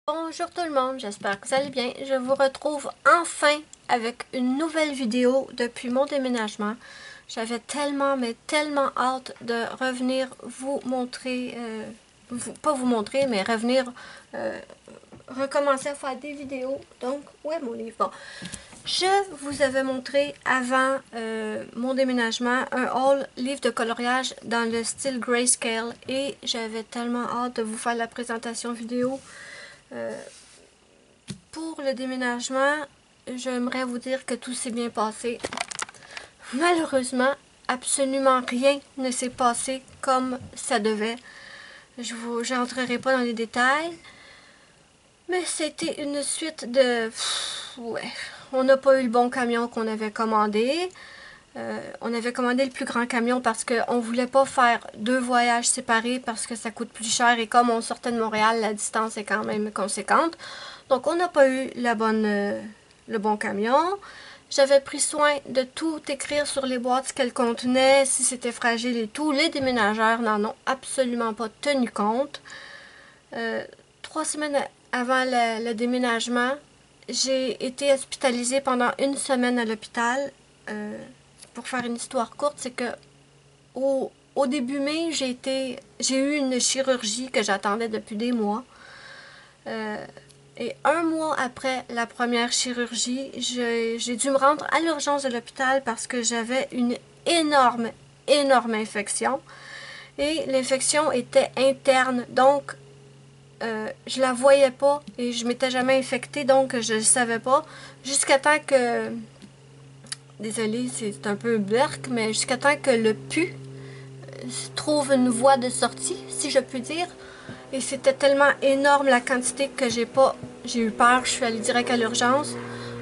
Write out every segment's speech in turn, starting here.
Bonjour tout le monde, j'espère que vous allez bien. Je vous retrouve enfin avec une nouvelle vidéo depuis mon déménagement. J'avais tellement, mais tellement hâte de revenir vous montrer, pas vous montrer, mais revenir recommencer à faire des vidéos. Donc, où est mon livre? Bon, je vous avais montré avant mon déménagement un haul livre de coloriage dans le style grayscale et j'avais tellement hâte de vous faire la présentation vidéo. Pour le déménagement, j'aimerais vous dire que tout s'est bien passé. Malheureusement, absolument rien ne s'est passé comme ça devait. Je n'entrerai pas dans les détails, mais c'était une suite de... ouais, on n'a pas eu le bon camion qu'on avait commandé. On avait commandé le plus grand camion parce qu'on ne voulait pas faire deux voyages séparés parce que ça coûte plus cher et comme on sortait de Montréal, la distance est quand même conséquente. Donc on n'a pas eu le bon camion. J'avais pris soin de tout écrire sur les boîtes ce qu'elles contenaient, si c'était fragile et tout. Les déménageurs n'en ont absolument pas tenu compte. 3 semaines avant le déménagement, j'ai été hospitalisée pendant 1 semaine à l'hôpital. Pour faire une histoire courte, c'est que au début mai, j'ai eu une chirurgie que j'attendais depuis des mois. Et 1 mois après la première chirurgie, j'ai dû me rendre à l'urgence de l'hôpital parce que j'avais une énorme infection. Et l'infection était interne, donc je la voyais pas et je m'étais jamais infectée, donc je ne savais pas. Jusqu'à temps que... Désolée, c'est un peu berk, mais jusqu'à temps que le pu trouve une voie de sortie, si je puis dire. Et c'était tellement énorme la quantité que j'ai eu peur, je suis allée direct à l'urgence.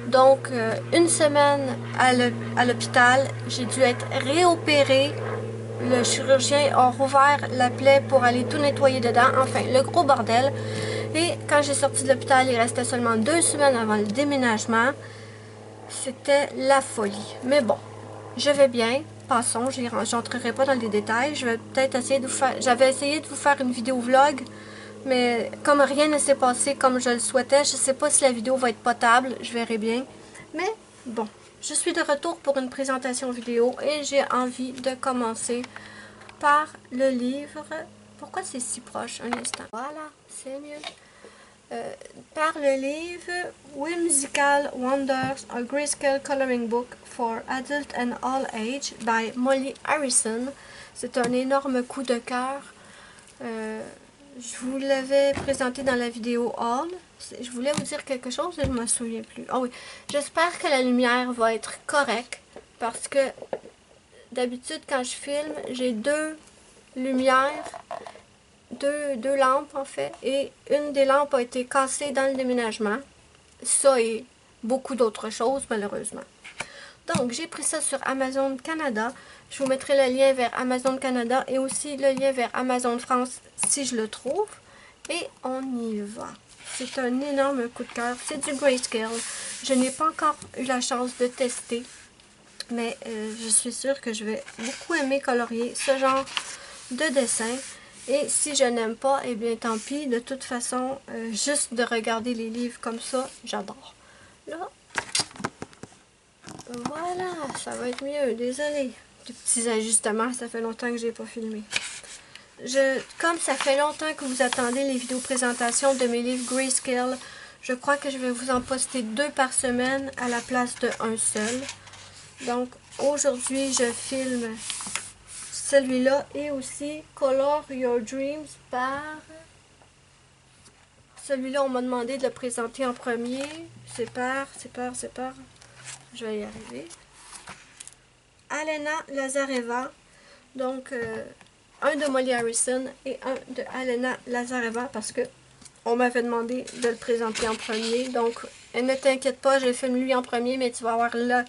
Donc, 1 semaine à l'hôpital, j'ai dû être réopérée. Le chirurgien a rouvert la plaie pour aller tout nettoyer dedans. Enfin, le gros bordel. Et quand j'ai sorti de l'hôpital, il restait seulement 2 semaines avant le déménagement. C'était la folie. Mais bon, je vais bien. Passons, j'entrerai pas dans les détails. Je vais peut-être essayer de vous faire... J'avais essayé de vous faire une vidéo vlog, mais comme rien ne s'est passé comme je le souhaitais, je sais pas si la vidéo va être potable. Je verrai bien. Mais bon, je suis de retour pour une présentation vidéo et j'ai envie de commencer par le livre. Pourquoi c'est si proche? Un instant. Voilà, c'est mieux. Par le livre Whimsical Wonders, a Grayscale Coloring Book for Adult and All Age by Molly Harrison. C'est un énorme coup de cœur. Je vous l'avais présenté dans la vidéo haul. Je voulais vous dire quelque chose, je ne me souviens plus. Ah oui, j'espère que la lumière va être correcte parce que d'habitude quand je filme, j'ai deux lumières. Deux lampes en fait, et une des lampes a été cassée dans le déménagement. Ça et beaucoup d'autres choses malheureusement. Donc j'ai pris ça sur Amazon Canada. Je vous mettrai le lien vers Amazon Canada et aussi le lien vers Amazon France si je le trouve. Et on y va. C'est un énorme coup de cœur. C'est du grayscale. Je n'ai pas encore eu la chance de tester, mais je suis sûre que je vais beaucoup aimer colorier ce genre de dessin. Et si je n'aime pas, eh bien tant pis. De toute façon, juste de regarder les livres comme ça, j'adore. Là, voilà, ça va être mieux. Désolée. Des petits ajustements, ça fait longtemps que j'ai pas filmé. Comme ça fait longtemps que vous attendez les vidéos présentations de mes livres grayscale, je crois que je vais vous en poster 2 par semaine à la place de un seul. Donc, aujourd'hui, je filme celui-là et aussi Color Your Dreams par... Celui-là, on m'a demandé de le présenter en premier. C'est par... Je vais y arriver. Alena Lazareva. Donc, un de Molly Harrison et un de Alena Lazareva parce que on m'avait demandé de le présenter en premier. Donc, ne t'inquiète pas, je filme lui en premier, mais tu vas avoir la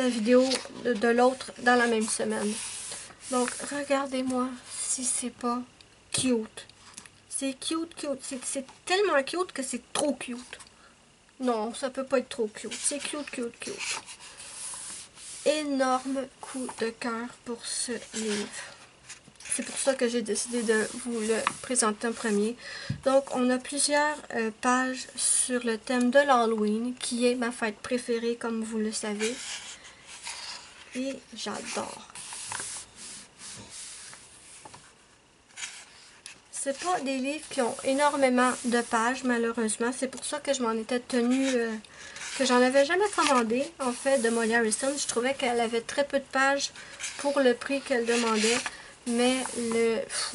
vidéo de l'autre dans la même semaine. Donc, regardez-moi si c'est pas cute. C'est cute. C'est tellement cute que c'est trop cute. Non, ça peut pas être trop cute. C'est cute. Énorme coup de cœur pour ce livre. C'est pour ça que j'ai décidé de vous le présenter en premier. Donc, on a plusieurs pages sur le thème de l'Halloween, qui est ma fête préférée, comme vous le savez. Et j'adore. C'est pas des livres qui ont énormément de pages, malheureusement. C'est pour ça que je m'en étais tenue, que j'en avais jamais commandé, en fait, de Molly Harrison. Je trouvais qu'elle avait très peu de pages pour le prix qu'elle demandait. Mais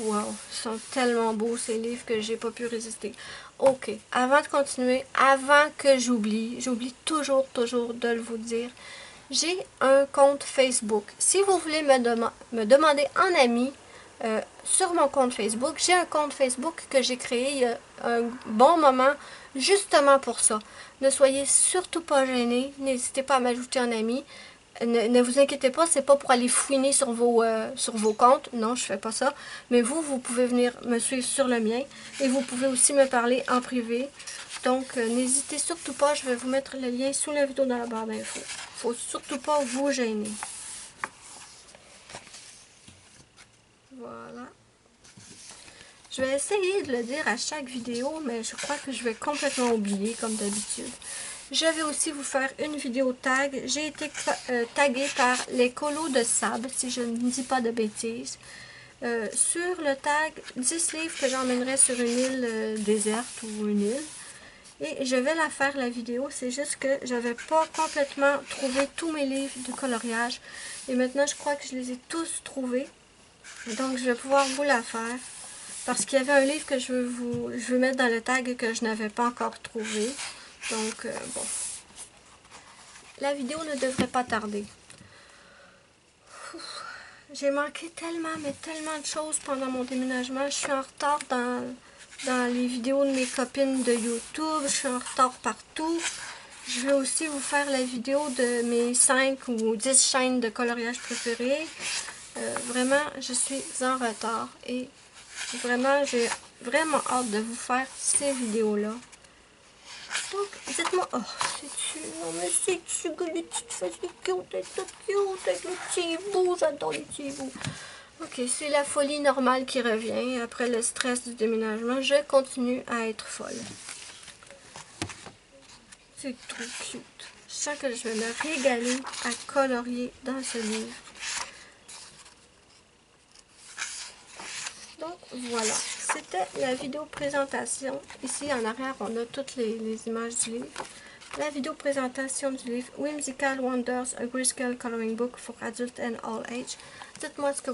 wow, ils sont tellement beaux ces livres que j'ai pas pu résister. Ok, avant de continuer, avant que j'oublie toujours de vous dire, j'ai un compte Facebook. Si vous voulez me demander en ami, sur mon compte Facebook, j'ai un compte Facebook que j'ai créé il y a un bon moment, justement pour ça. Ne soyez surtout pas gênés, n'hésitez pas à m'ajouter en ami. Ne vous inquiétez pas, c'est pas pour aller fouiner sur vos comptes. Non, je fais pas ça. Mais vous pouvez venir me suivre sur le mien. Et vous pouvez aussi me parler en privé. Donc, n'hésitez surtout pas. Je vais vous mettre le lien sous la vidéo dans la barre d'infos. Faut surtout pas vous gêner. Voilà. Je vais essayer de le dire à chaque vidéo, mais je crois que je vais complètement oublier, comme d'habitude. Je vais aussi vous faire une vidéo tag. J'ai été taguée par les colos de sable, si je ne dis pas de bêtises. Sur le tag 10 livres que j'emmènerai sur une île déserte ou une île. Et je vais la faire la vidéo, c'est juste que j'avais pas complètement trouvé tous mes livres de coloriage. Et maintenant je crois que je les ai tous trouvés. Donc je vais pouvoir vous la faire. Parce qu'il y avait un livre que je veux mettre dans le tag que je n'avais pas encore trouvé. Donc, bon. La vidéo ne devrait pas tarder. J'ai manqué tellement, mais tellement de choses pendant mon déménagement. Je suis en retard dans les vidéos de mes copines de YouTube. Je suis en retard partout. Je vais aussi vous faire la vidéo de mes 5 ou 10 chaînes de coloriage préférées. Vraiment, je suis en retard. Et vraiment, j'ai vraiment hâte de vous faire ces vidéos-là. Donc, dites-moi, oh, c'est-tu, non mais c'est-tu que les petites fesses cute, elles sont cute avec les petits bouts, j'adore les petits bouts. Ok, c'est la folie normale qui revient après le stress du déménagement. Je continue à être folle. C'est trop cute. Je sens que je vais me régaler à colorier dans ce livre. Donc voilà, c'était la vidéo présentation. Ici en arrière, on a toutes les images du livre. La vidéo présentation du livre Whimsical Wonders, a Grayscale Coloring Book for Adults and All Age. Dites-moi ce que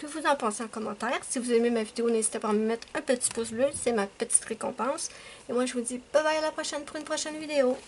vous en pensez en commentaire. Si vous aimez ma vidéo, n'hésitez pas à me mettre un petit pouce bleu, c'est ma petite récompense. Et moi, je vous dis bye bye à la prochaine pour une prochaine vidéo.